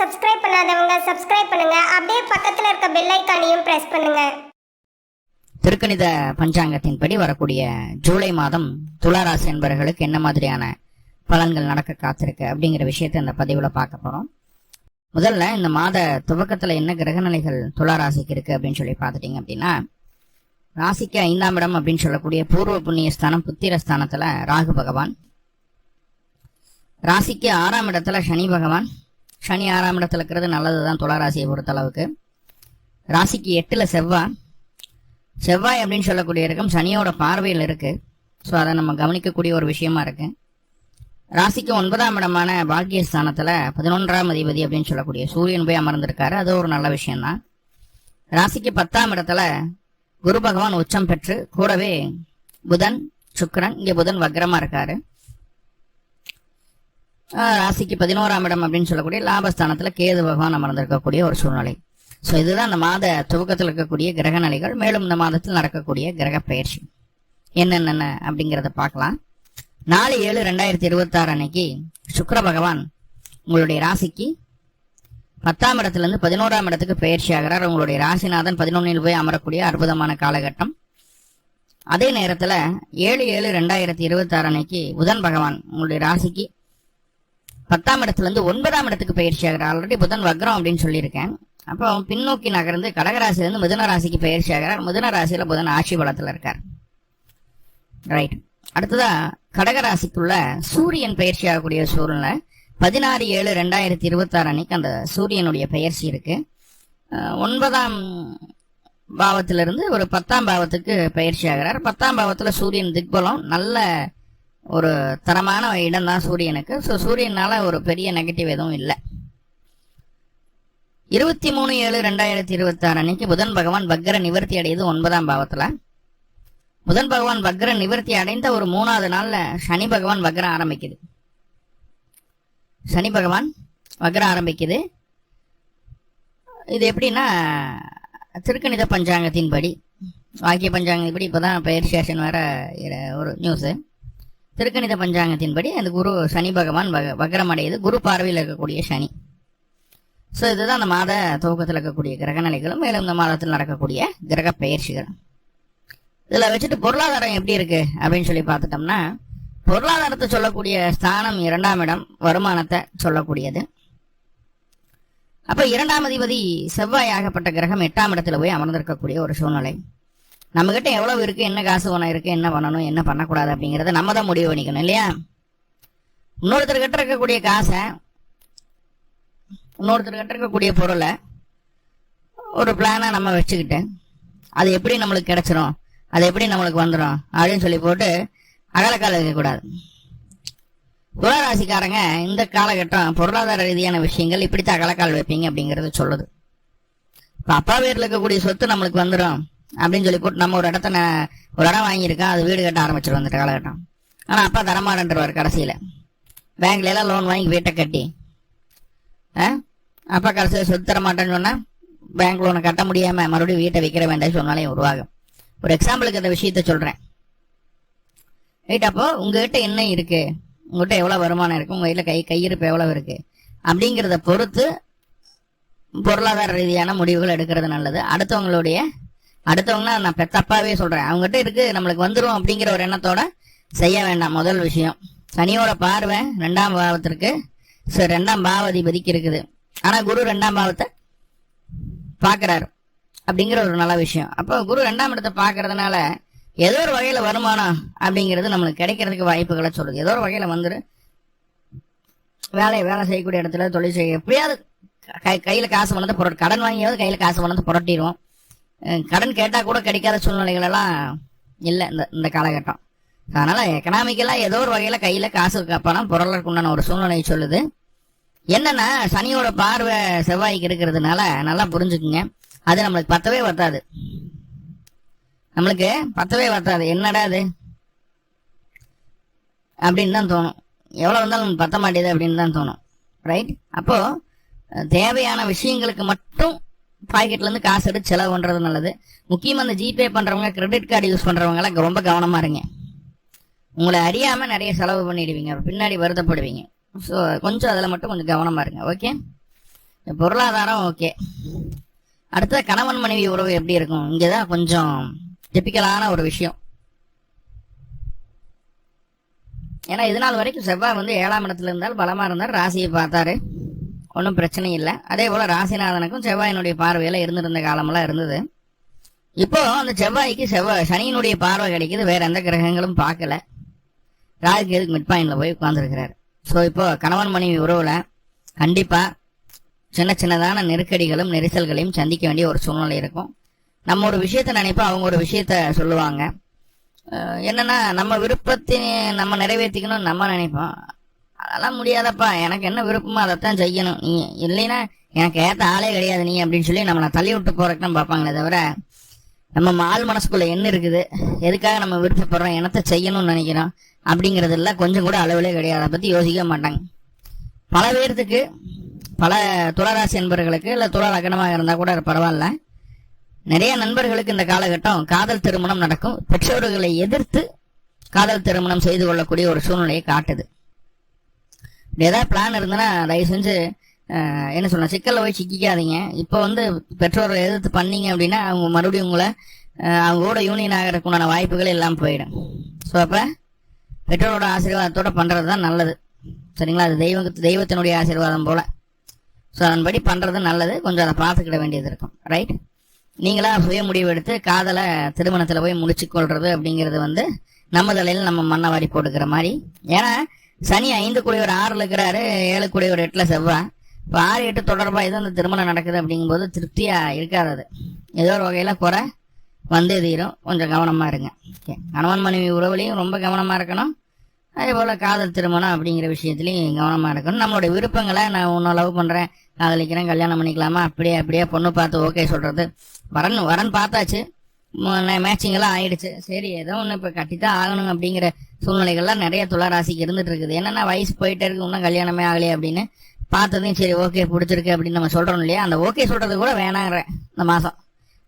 Subscribe பண்ணாதவங்க subscribe பண்ணுங்க. அப்படியே பக்கத்துல இருக்க பெல் ஐகானையும் பிரஸ் பண்ணுங்க. திருக்கணித பஞ்சாங்கத்தின்படி வரக்கூடிய ஜூலை மாதம் துளாராசி என்பவர்களுக்கு என்ன மாதிரியான பலன்கள் நடக்க காத்திருக்கு அப்படிங்கிற விஷயத்த இந்த பதிவுல பார்க்க போறோம். முதல்ல இந்த மாத துவக்கத்துல என்ன கிரகநிலைகள் துளாராசிக்கு இருக்கு அப்படின்னு சொல்லி பார்த்துட்டீங்க அப்படின்னா, ராசிக்கு 5ஆம் இடம் அப்படின்னு சொல்லக்கூடிய பூர்வ புண்ணிய ஸ்தானம் புத்திர ஸ்தானத்துல ராகு பகவான், ராசிக்கு 6ஆம் இடத்துல சனி பகவான். சனி 6ஆம் இடத்துல இருக்கிறது நல்லதுதான் துளாராசியை பொறுத்தளவுக்கு. ராசிக்கு 8ல் செவ்வாய் அப்படின்னு சொல்லக்கூடிய இருக்கும் சனியோட பார்வையில் இருக்கு. ஸோ அதை நம்ம கவனிக்கக்கூடிய ஒரு விஷயமா இருக்கு. ராசிக்கு 9ஆம் இடமான பாக்கியஸ்தானத்துல 11ஆம் அதிபதி அப்படின்னு சொல்லக்கூடிய சூரியன் போய் அமர்ந்திருக்காரு. அது ஒரு நல்ல விஷயம்தான். ராசிக்கு 10ஆம் இடத்துல குரு பகவான் உச்சம் பெற்று கூடவே புதன் சுக்கிரன், இங்க புதன் வக்ரமா இருக்காரு. ராசிக்கு 11ஆம் இடம் அப்படின்னு சொல்லக்கூடிய லாபஸ்தானத்துல கேது பகவான் அமர்ந்திருக்கக்கூடிய ஒரு சூழ்நிலை. ஸோ இதுதான் இந்த மாத துவக்கத்தில் இருக்கக்கூடிய கிரக நிலைகள். மேலும் இந்த மாதத்தில் நடக்கக்கூடிய கிரக பயிற்சி என்னென்ன அப்படிங்கிறத பார்க்கலாம். 4/7/2026 அன்னைக்கு சுக்கிர பகவான் உங்களுடைய ராசிக்கு 10ஆம் இடத்துல இருந்து 11ஆம் இடத்துக்கு பயிற்சி ஆகிறார். உங்களுடைய ராசிநாதன் 11ல் போய் அமரக்கூடிய அற்புதமான காலகட்டம். அதே நேரத்துல 7/7/2026 அன்னைக்கு புதன் பகவான் உங்களுடைய ராசிக்கு 10ஆம் இடத்துல இருந்து 9ஆம் இடத்துக்கு பயிற்சி ஆகிறார். ஆல்ரெடி புதன் வக்ரம் அப்படின்னு சொல்லியிருக்கேன். அப்போ பின்னோக்கி நகர்ந்து கடகராசிலிருந்து மிதுன ராசிக்கு பயிற்சி ஆகிறார். மிதுன ராசியில புதன் ஆட்சி பலத்துல இருக்கார். ரைட். அடுத்ததா கடகராசிக்குள்ள சூரியன் பயிற்சி ஆகக்கூடிய சூழ்நிலை 16/7/2026 அன்னைக்கு அந்த சூரியனுடைய பயிற்சி இருக்கு. 9ஆம் பாவத்திலிருந்து ஒரு 10ஆம் பாவத்துக்கு பயிற்சி ஆகிறார். 10ஆம் பாவத்துல சூரியன் திக்பலம், நல்ல ஒரு தரமான இடம் தான் சூரியனுக்கு. ஸோ சூரியனால ஒரு பெரிய நெகட்டிவ் எதுவும் இல்லை. 23/7/2026 அன்னைக்கு புதன் பகவான் வக்ர நிவர்த்தி அடையுது 9ஆம் பாவத்துல. புதன் பகவான் வக்ர நிவர்த்தி அடைந்த ஒரு 3வது நாள்ல சனி பகவான் வக்ரம் ஆரம்பிக்குது. சனி பகவான் வக்ரம் ஆரம்பிக்குது. இது எப்படின்னா, திருக்கணித பஞ்சாங்கத்தின்படி, வாக்கிய பஞ்சாங்கத்தின்படி இப்பதான் பயிற்சியாசன் வேற ஒரு நியூஸ். திருக்கணித பஞ்சாங்கத்தின்படி அந்த குரு சனி பகவான் வக்ரம் அடையுது. குரு பார்வையில் இருக்கக்கூடிய சனி. ஸோ இதுதான் அந்த மாத துவக்கத்தில் இருக்கக்கூடிய கிரக நிலைகளும் மேலும் இந்த மாதத்தில் நடக்கக்கூடிய கிரக பயிற்சிகள். இதில் வச்சுட்டு பொருளாதாரம் எப்படி இருக்கு அப்படின்னு சொல்லி பார்த்துட்டோம்னா, பொருளாதாரத்தை சொல்லக்கூடிய ஸ்தானம் 2ஆம் இடம், வருமானத்தை சொல்லக்கூடியது. அப்ப 2ஆம் அதிபதி செவ்வாய் ஆகப்பட்ட கிரகம் 8ஆம் இடத்துல போய் அமர்ந்திருக்கக்கூடிய ஒரு சூழ்நிலை. நம்ம கிட்ட எவ்வளவு இருக்கு, என்ன காசு பணம் இருக்கு, என்ன பண்ணணும் என்ன பண்ணக்கூடாது அப்படிங்கிறத நம்ம தான் முடிவு பண்ணிக்கணும் இல்லையா? இன்னொருத்தர் கிட்ட இருக்கக்கூடிய காசை, இன்னொருத்தர் கிட்ட இருக்கக்கூடிய பொருளை ஒரு பிளானா நம்ம வச்சுக்கிட்டு அது எப்படி நம்மளுக்கு கிடைச்சிரும், அது எப்படி நம்மளுக்கு வந்துடும் அப்படின்னு சொல்லி போட்டு அகலக்கால் வைக்கக்கூடாது. துளாராசிக்காரங்க இந்த காலகட்டம் பொருளாதார ரீதியான விஷயங்கள் இப்படித்தான் அகலக்கால் வைப்பீங்க அப்படிங்கறது சொல்லுது. இப்ப அப்பா பேர்ல இருக்கக்கூடிய சொத்து நம்மளுக்கு வந்துடும் அப்படின்னு சொல்லி போட்டு நம்ம ஒரு இடம் வாங்கியிருக்கோம், அது வீடு கட்ட ஆரம்பிச்சிடும் வந்துட்டு காலகட்டம். ஆனா அப்பா தரமாட்டேன்றவார். கடைசியில பேங்க்ல எல்லாம் லோன் வாங்கி வீட்டை கட்டி அப்பா கடைசியில் சொத்து தரமாட்டேன்னு சொன்னா பேங்க் லோனை கட்ட முடியாம மறுபடியும் வீட்டை விற்கிற வேண்டாம் சொன்னாலையும் உருவாகும். ஒரு எக்ஸாம்பிளுக்கு அந்த விஷயத்த சொல்றேன். ரைட். அப்போ உங்ககிட்ட என்ன இருக்கு, உங்ககிட்ட எவ்வளவு வருமானம் இருக்கு, உங்க வீட்டுல கையிருப்பு எவ்வளவு இருக்கு அப்படிங்கிறத பொறுத்து பொருளாதார ரீதியான முடிவுகள் எடுக்கிறது நல்லது. அடுத்தவங்கன்னா நான் பெத்தப்பாவே சொல்றேன், அவங்ககிட்ட இருக்கு நம்மளுக்கு வந்துடும் அப்படிங்கிற ஒரு எண்ணத்தோட செய்ய வேண்டாம். முதல் விஷயம், சனியோட பார்வை 2ஆம் பாவத்திற்கு, 2ஆம் பாவாதிபதிக்கு இருக்குது. ஆனா குரு 2ஆம் பாவத்தை பாக்குறாரு அப்படிங்கிற ஒரு நல்ல விஷயம். அப்போ குரு 2ஆம் இடத்தை பாக்குறதுனால ஏதோ ஒரு வகையில வருமானம் அப்படிங்கிறது நம்மளுக்கு கிடைக்கிறதுக்கு வாய்ப்புகளை சொல்லுது. ஏதோ ஒரு வகையில வந்துரு வேலை செய்யக்கூடிய இடத்துல தொழில் செய்ய எப்படியாவது கையில காசு பணத்தை கடன் வாங்கியாவது கையில காசு பணத்தை புரட்டிடுவோம். கடன் கேட்டா கூட கிடைக்காத சூழ்நிலைகள் எல்லாம் இல்லை இந்த காலகட்டம். அதனால எக்கனாமிக்கலா ஏதோ ஒரு வகையில கையில காசு பணம் பொருளுக்கு உண்டான ஒரு சூழ்நிலையை சொல்லுது. என்னன்னா, சனியோட பார்வை செவ்வாய்க்கு இருக்கிறதுனால நல்லா புரிஞ்சுக்குங்க, அது நம்மளுக்கு பத்தவே பத்தாது. என்னடா அது அப்படின்னு தான் தோணும். எவ்வளவு வந்தாலும் பத்த மாட்டேது அப்படின்னு தான் தோணும். ரைட். அப்போ தேவையான விஷயங்களுக்கு மட்டும் பாக்கெட்ல இருந்து காசு எடுத்து செலவு பண்றது நல்லது. முக்கியமா அந்த ஜிபே பண்றவங்க, கிரெடிட் கார்டு யூஸ் பண்றவங்க எல்லாம் ரொம்ப கவனமா இருங்க. உங்களை அறியாம நிறைய செலவு பண்ணிடுவீங்க, பின்னாடி வருத்தப்படுவீங்க. ஸோ கொஞ்சம் அதில் மட்டும் கொஞ்சம் கவனமா இருங்க. ஓகே. பொருளாதாரம் ஓகே. அடுத்தது கணவன் மனைவி உறவு எப்படி இருக்கும்? இங்கதான் கொஞ்சம் டிபிக்கலான ஒரு விஷயம். ஏன்னா இது நாள் வரைக்கும் செவ்வாய் வந்து 7ஆம் இடத்துல இருந்தால் பலமா இருந்தார், ராசியை பார்த்தாரு, ஒன்றும் பிரச்சனை இல்லை. அதே போல ராசிநாதனுக்கும் செவ்வாயினுடைய பார்வையில இருந்திருந்த காலமெல்லாம் இருந்தது. இப்போ அந்த செவ்வாய்க்கு சனியினுடைய பார்வை கிடைக்குது, வேற எந்த கிரகங்களும் பார்க்கல. ராகுக்கு எதுக்கு மிட் பாயிண்ட்ல போய் உட்கார்ந்துருக்கிறாரு. ஸோ இப்போ கணவன் மனைவி உறவுல கண்டிப்பா சின்ன சின்னதான நெருக்கடிகளும் நெரிசல்களையும் சந்திக்க வேண்டிய ஒரு சூழ்நிலை இருக்கும். நம்ம ஒரு விஷயத்த நினைப்போம், அவங்க ஒரு விஷயத்த சொல்லுவாங்க. என்னன்னா நம்ம விருப்பத்தை நம்ம நிறைவேற்றிக்கணும்னு நம்ம நினைப்போம். அதெல்லாம் முடியாதப்பா, எனக்கு என்ன விருப்பமோ அதைத்தான் செய்யணும், நீ இல்லைன்னா எனக்கு ஏற்ற ஆளே கிடையாது நீ அப்படின்னு சொல்லி நம்மளை தள்ளி விட்டு போறதுக்கு தான் பார்ப்பாங்களே தவிர, நம்ம ஆள் மனசுக்குள்ள என்ன இருக்குது, எதுக்காக நம்ம விருப்பப்படுறோம், என்னத்தை செய்யணும்னு நினைக்கிறோம் அப்படிங்கிறது எல்லாம் கொஞ்சம் கூட அளவிலே கிடையாது. அதை பத்தி யோசிக்க மாட்டாங்க. பல பேர்த்துக்கு, பல துளாராசி என்பவர்களுக்கு இல்லை துளா லக்னமாக இருந்தா கூட பரவாயில்ல, நிறைய நண்பர்களுக்கு இந்த காலகட்டம் காதல் திருமணம் நடக்கும். பெற்றோர்களை எதிர்த்து காதல் திருமணம் செய்து கொள்ளக்கூடிய ஒரு சூழ்நிலையை காட்டுது. ஏதாவது பிளான் இருந்ததுன்னா தயவு செஞ்சு என்ன சொல்ல, சிக்கல்ல போய் சிக்கிக்காதீங்க. இப்போ வந்து பெற்றோரை எதிர்த்து பண்ணீங்க அப்படின்னா அவங்க மறுபடியும் உங்களை அவங்க கூட யூனியன் ஆகிறதுக்குண்டான வாய்ப்புகள் எல்லாம் போயிடும். ஸோ அப்போ பெற்றோரோட ஆசீர்வாதத்தோட பண்றது தான் நல்லது. சரிங்களா? அது தெய்வத்தினுடைய ஆசீர்வாதம் போல. ஸோ அதன்படி பண்றது நல்லது. கொஞ்சம் அதை பார்த்துக்கிட வேண்டியது இருக்கும். ரைட்? நீங்களா சுய முடிவு எடுத்து காதலை திருமணத்துல போய் முடிச்சு கொள்றது அப்படிங்கிறது வந்து நம்ம தலையில நம்ம மண்ணை வாரி போட்டுக்கிற மாதிரி. ஏன்னா சனி 5 கூடியவர் 6ல் இருக்கிறாரு, 7 கூடியவர் 8ல் செவ்வாய். இப்போ 6, 8 தொடர்பா இது அந்த திருமணம் நடக்குது அப்படிங்கும்போது திருப்தியா இருக்காது. ஏதோ ஒரு வகையில குறை வந்தே தீரும். கொஞ்சம் கவனமா இருங்க. ஓகே, கணவன் மனைவி உறவுலையும் ரொம்ப கவனமா இருக்கணும். அதே போல காதல் திருமணம் அப்படிங்கிற விஷயத்துலையும் கவனமா இருக்கணும். நம்மளுடைய விருப்பங்களை, நான் உன்னை லவ் பண்றேன், காதலிக்கிறேன், கல்யாணம் பண்ணிக்கலாமா, அப்படியே பொண்ணு பார்த்து ஓகே சொல்றது, வரன் பார்த்தாச்சு, மேட்சிங் எல்லாம் ஆயிடுச்சு, சரி ஏதோ ஒன்று இப்போ கட்டித்தான் ஆகணும் அப்படிங்கிற சூழ்நிலைகள்லாம் நிறைய துளாராசிக்கு இருந்துட்டு இருக்குது. என்னன்னா வயசு போயிட்டே இருக்கு, இன்னும் கல்யாணமே ஆகலையே அப்படின்னு பார்த்ததையும் சரி ஓகே பிடிச்சிருக்கு அப்படின்னு நம்ம சொல்றோம் இல்லையா, அந்த ஓகே சொல்றது கூட வேணாங்கிற இந்த மாசம்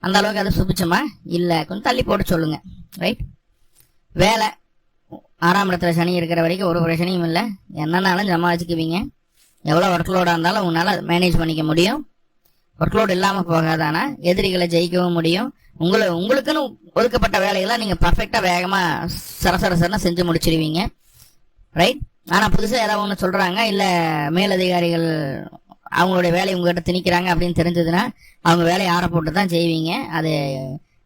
அந்த அளவுக்கு அது சுபிச்சமா இல்லை, கொஞ்சம் தள்ளி போட்டு சொல்லுங்க. ரைட்? வேலை 6ஆம் இடத்துல சனி இருக்கிற வரைக்கும் ஒரு பிரச்சனையும் இல்லை, என்னன்னாலும் சமாளிச்சுக்குவீங்க. எவ்வளோ ஒர்க்லோடாக இருந்தாலும் உங்களால் மேனேஜ் பண்ணிக்க முடியும். ஒர்க்லோடு இல்லாமல் போகாதானா எதிரிகளை ஜெயிக்கவும் முடியும். உங்களுக்குன்னு ஒதுக்கப்பட்ட வேலைகளை நீங்கள் பர்ஃபெக்டாக வேகமாக சரசரசரன்னு செஞ்சு முடிச்சிருவீங்க. ரைட்? ஆனால் புதுசாக ஏதாவது ஒன்று சொல்கிறாங்க, இல்லை மேலதிகாரிகள் அவங்களுடைய வேலையை உங்ககிட்ட திணிக்கிறாங்க அப்படின்னு தெரிஞ்சதுன்னா அவங்க வேலையை ஆற போட்டு தான் செய்வீங்க. அது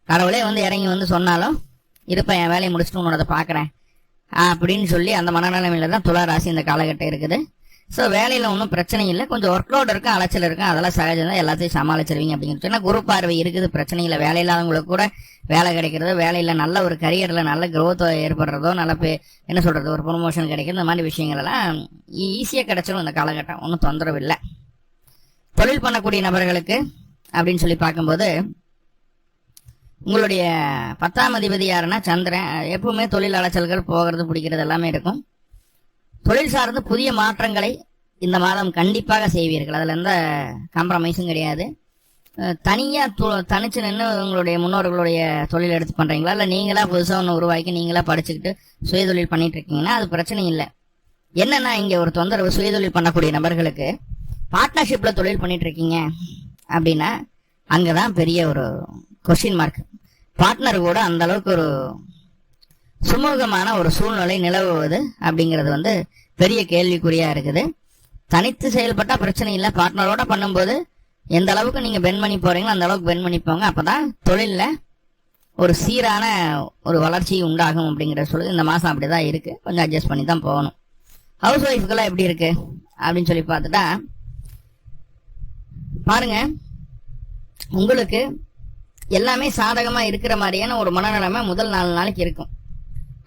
கடவுளே வந்து இறங்கி வந்து சொன்னாலும் இருப்பேன், என் வேலையை முடிச்சுட்டு உன்னோட பார்க்குறேன் அப்படின்னு சொல்லி அந்த மனநிலைமையில தான் துலா ராசி இந்த காலகட்டம் இருக்குது. ஸோ வேலையில் ஒன்றும் பிரச்சனை இல்லை, கொஞ்சம் ஒர்க்லோடு இருக்கும், அலைச்சல் இருக்கும், அதெல்லாம் சகஜம் தான், எல்லாத்தையும் சமாளிச்சிருவீங்க அப்படிங்கிறது. ஏன்னா குரு பார்வை இருக்குது, பிரச்சனை இல்லை. வேலை இல்லாதவங்களுக்கு கூட வேலை கிடைக்கிறதோ, வேலையில் நல்ல ஒரு கரியரில் நல்ல growth ஏற்படுறதோ, நல்ல என்ன சொல்கிறது ஒரு ப்ரொமோஷன் கிடைக்கிறது, இந்த மாதிரி விஷயங்கள்லாம் ஈஸியாக கிடைச்சிடும் இந்த காலகட்டம், ஒன்றும் தொந்தரவு இல்லை. தொழில் பண்ணக்கூடிய நபர்களுக்கு அப்படின்னு சொல்லி பார்க்கும்போது உங்களுடைய 10ஆம் அதிபதி யாருன்னா சந்திரன். எப்பவுமே தொழில் அலைச்சல்கள் போகிறது பிடிக்கிறது எல்லாமே இருக்கும். தொழில் சார்ந்து புதிய மாற்றங்களை இந்த மாதம் கண்டிப்பாக செய்வீர்கள், அதில் எந்த காம்ப்ரமைஸும் கிடையாது. தனிச்சு நின்று உங்களுடைய முன்னோர்களுடைய தொழில் எடுத்து பண்ணுறீங்களா, இல்லை நீங்களா புதுசாக ஒன்று உருவாக்கி நீங்களா படிச்சுக்கிட்டு சுயதொழில் பண்ணிட்டு இருக்கீங்கன்னா அது பிரச்சனை இல்லை. என்னன்னா இங்கே ஒரு தொந்தரவு, சுயதொழில் பண்ணக்கூடிய நபர்களுக்கு பார்ட்னர்ஷிப்பில் தொழில் பண்ணிட்டு இருக்கீங்க அப்படின்னா அங்கே தான் பெரிய ஒரு கொஸ்டின் மார்க். பார்ட்னர் கூட அந்த அளவுக்கு ஒரு சுமூகமான ஒரு சூழ்நிலை நிலவுவது அப்படிங்கிறது வந்து பெரிய கேள்விக்குறியா இருக்குது. தனித்து செயல்பட்டா பிரச்சனை இல்லை, பார்ட்னரோட பண்ணும்போது எந்த அளவுக்கு நீங்க பென் பண்ணி போறீங்களோ அந்த அளவுக்கு பென் பண்ணி போங்க. அப்பதான் தொழில்ல ஒரு சீரான ஒரு வளர்ச்சி உண்டாகும் அப்படிங்கிற சொல்லுது. இந்த மாசம் அப்படிதான் இருக்கு, கொஞ்சம் அட்ஜஸ்ட் பண்ணி தான் போகணும். ஹவுஸ் ஒய்ஃப்கெல்லாம் எப்படி இருக்கு அப்படின்னு சொல்லி பார்த்துட்டா பாருங்க, உங்களுக்கு எல்லாமே சாதகமா இருக்கிற மாதிரியான ஒரு மனநிலைமை முதல் 4 நாளைக்கு இருக்கும்.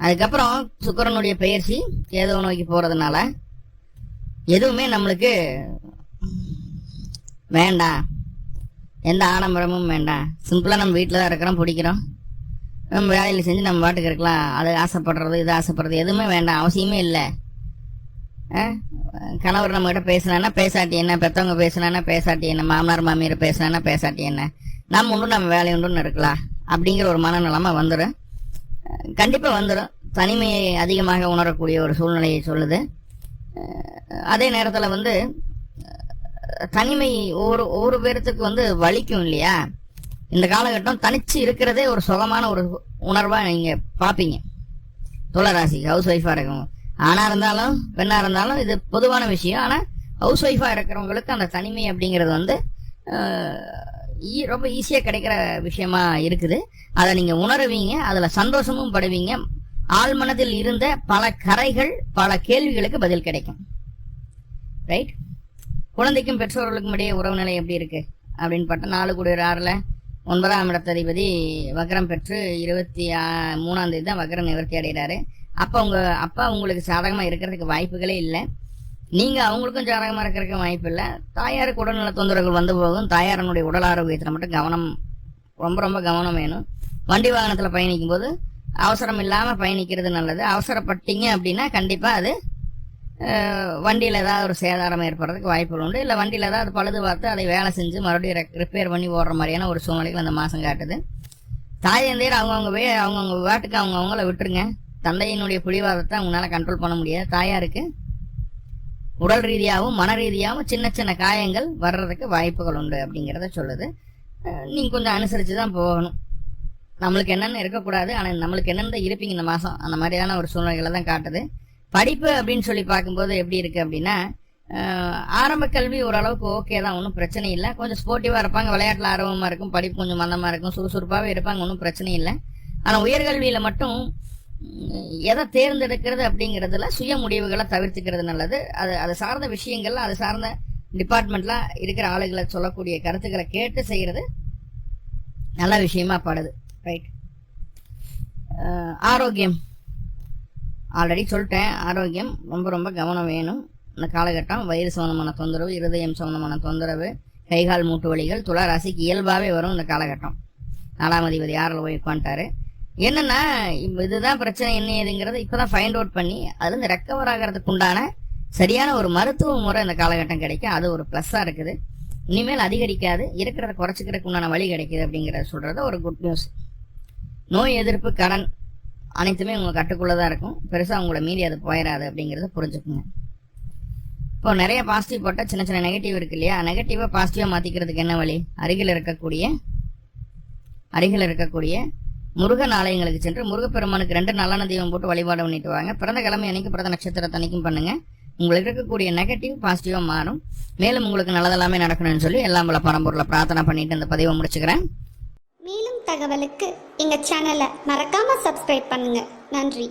அதுக்கப்புறம் சுக்கிரனுடைய பெயர்ச்சி ஏதோ நோக்கி போறதுனால எதுவுமே நம்மளுக்கு வேண்டாம், எந்த ஆடம்பரமும் வேண்டாம், சிம்பிளா நம்ம வீட்டில் தான் இருக்கிறோம், பிடிக்கிறோம், நம்ம வேலையில் செஞ்சு நம்ம பாட்டுக்கு இருக்கலாம், அது ஆசைப்படுறது இது ஆசைப்படுறது எதுவுமே வேண்டாம், அவசியமே இல்லை. கணவர் நம்ம கிட்ட பேசினா பேசாட்டி என்ன, பெற்றவங்க பேசினா பேசாட்டி என்ன, மாமனார் மாமியார் பேசினா பேசாட்டி என்ன, நம்ம உண்டு நம்ம வேலை உண்டுன்னு இருக்கலாம் அப்படிங்கிற ஒரு மனநிலைமை வந்துடும், கண்டிப்பா வந்துடும். தனிமையை அதிகமாக உணரக்கூடிய ஒரு சூழ்நிலையை சொல்லுது. அதே நேரத்தில் வந்து தனிமை ஒவ்வொரு பேர்த்துக்கு வந்து வலிக்கும் இல்லையா. இந்த காலகட்டம் தனிச்சு இருக்கிறதே ஒரு சுகமான ஒரு உணர்வா நீங்க பாப்பீங்க. துளாராசி ஹவுஸ் ஒய்ஃபா இருக்கும், ஆணா இருந்தாலும் பெண்ணா இருந்தாலும் இது பொதுவான விஷயம். ஆனா ஹவுஸ் ஒய்ஃபா இருக்கிறவங்களுக்கு அந்த தனிமை அப்படிங்கிறது வந்து ரொம்ப ஈஸியா கிடைக்கிற விஷயமா இருக்குது. அதை நீங்க உணருவீங்க, அதுல சந்தோஷமும் படுவீங்க. ஆள் மனதில் இருந்த பல கரைகள், பல கேள்விகளுக்கு பதில் கிடைக்கும். ரைட். குழந்தைக்கும் பெற்றோர்களுக்கும் இடையே உறவு நிலை எப்படி இருக்கு அப்படின்னு பார்த்தா 4 × 6 9ஆம் இடத்ததிபதி வக்ரம் பெற்று 23ஆம் தேதி தான் வக்ர நிவர்த்தி அடைகிறாரு. அப்பா உங்களுக்கு சாதகமா இருக்கிறதுக்கு வாய்ப்புகளே இல்லை. நீங்க அவங்களுக்கும் ஜாதகமா இருக்கிறதுக்கு வாய்ப்பு இல்லை. தாயாருக்கு உடல்நல தொந்தரவுகள் வந்து போகும். தாயாரனுடைய உடல் ஆரோக்கியத்துல மட்டும் கவனம், ரொம்ப ரொம்ப கவனம் வேணும். வண்டி வாகனத்துல பயணிக்கும் போது அவசரம் இல்லாம பயணிக்கிறது நல்லது. அவசரப்பட்டீங்க அப்படின்னா கண்டிப்பா அது வண்டியில ஏதாவது ஒரு சேதாரம் ஏற்படுறதுக்கு வாய்ப்புகள் உண்டு. இல்ல வண்டியில ஏதாவது பழுது பார்த்து அதை வேலை செஞ்சு மறுபடியும் ரிப்பேர் பண்ணி ஓடுற மாதிரியான ஒரு சூழ்நிலைகள் அந்த மாசம் காட்டுது. தாயந்தையர் அவங்கவுங்க வாட்டுக்கு அவங்கவுங்கள விட்டுருங்க. தந்தையினுடைய பிடிவாதத்தை அவங்களால கண்ட்ரோல் பண்ண முடியாது. தாயாருக்கு உடல் ரீதியாகவும் மன ரீதியாகவும் சின்ன சின்ன காயங்கள் வர்றதுக்கு வாய்ப்புகள் உண்டு அப்படிங்கிறத சொல்லுது. நீங்க கொஞ்சம் அனுசரிச்சுதான் போகணும். நம்மளுக்கு என்னென்ன இருக்கக்கூடாது, ஆனா நம்மளுக்கு என்னென்ன இருப்பீங்க இந்த மாசம், அந்த மாதிரியான ஒரு சூழ்நிலைகளை தான் காட்டுது. படிப்பு அப்படின்னு சொல்லி பார்க்கும்போது எப்படி இருக்கு அப்படின்னா, ஆரம்ப கல்வி ஓரளவுக்கு ஓகே தான், ஒன்றும் பிரச்சனை இல்லை. கொஞ்சம் ஸ்போர்ட்டிவா இருப்பாங்க, விளையாட்டுல ஆர்வமா இருக்கும், படிப்பு கொஞ்சம் மந்தமா இருக்கும், சுறுசுறுப்பாவே இருப்பாங்க, ஒன்றும் பிரச்சனை இல்லை. ஆனா உயர்கல்வியில மட்டும் எதை தேர்ந்தெடுக்கிறது அப்படிங்கிறதுல சுய முடிவுகளை தவிர்த்துக்கிறது நல்லது. அது சார்ந்த விஷயங்கள்ல, அது சார்ந்த டிபார்ட்மெண்ட்ல இருக்கிற ஆளுகளை சொல்லக்கூடிய கருத்துக்களை கேட்டு செய்யறது நல்ல விஷயமா படுது. ரைட். ஆரோக்கியம் ஆல்ரெடி சொல்லிட்டேன். ஆரோக்கியம் ரொம்ப ரொம்ப கவனம் வேணும் இந்த காலகட்டம். வயிறு சம்பந்தமான தொந்தரவு, இருதயம் சம்பந்தமான தொந்தரவு, கைகால் மூட்டு வலிகள் துலா ராசிக்கு இயல்பாவே வரும் இந்த காலகட்டம். 4ஆம் அதிபதி 6ல் போய் உட்காந்துட்டாரு. என்னன்னா இதுதான் பிரச்சனை என்ன ஏதுங்கிறத இப்பதான் ஃபைண்ட் அவுட் பண்ணி அதுல இருந்து ரெக்கவர் ஆகிறதுக்கு உண்டான சரியான ஒரு மருத்துவ முறை இந்த காலகட்டம் கிடைக்கும். அது ஒரு பிளஸ்ஸா இருக்குது. இனிமேல் அதிகரிக்காது, இருக்கிறத குறைச்சிக்கிறதுக்கு உண்டான வழி கிடைக்குது அப்படிங்கிறத சொல்றது ஒரு குட் நியூஸ். நோய் எதிர்ப்பு, கடன் அனைத்துமே உங்க கட்டுக்குள்ளதான் இருக்கும். பெருசா உங்களை மீறி அது போயிடாது அப்படிங்கறத புரிஞ்சுக்குங்க. இப்போ நிறைய பாசிட்டிவ் போட்டா சின்ன சின்ன நெகட்டிவ் இருக்கு இல்லையா. நெகட்டிவா பாசிட்டிவா மாத்திக்கிறதுக்கு என்ன வழி? அருகில் இருக்கக்கூடிய முருகன் ஆலயங்களுக்கு சென்று முருகப்பெருமானுக்கு 2 நல்லெண்ணெய் தீபம் போட்டு வழிபாடு பண்ணிட்டு வாங்க. பிறந்த கிழமை அன்னைக்கு, பிறந்த நட்சத்திரத்தை அன்னைக்கும் பண்ணுங்க. உங்களுக்கு இருக்கக்கூடிய நெகட்டிவ் பாசிட்டிவா மாறும். மேலும் உங்களுக்கு நல்லதெல்லாமே நடக்கணும்னு சொல்லி எல்லாம் போல பரம்பொருளை பிரார்த்தனை பண்ணிட்டு இந்த பதிவை முடிச்சுக்கிறேன். மேலும் தகவலுக்கு எங்க சேனலை மறக்காம சப்ஸ்கிரைப் பண்ணுங்க. நன்றி.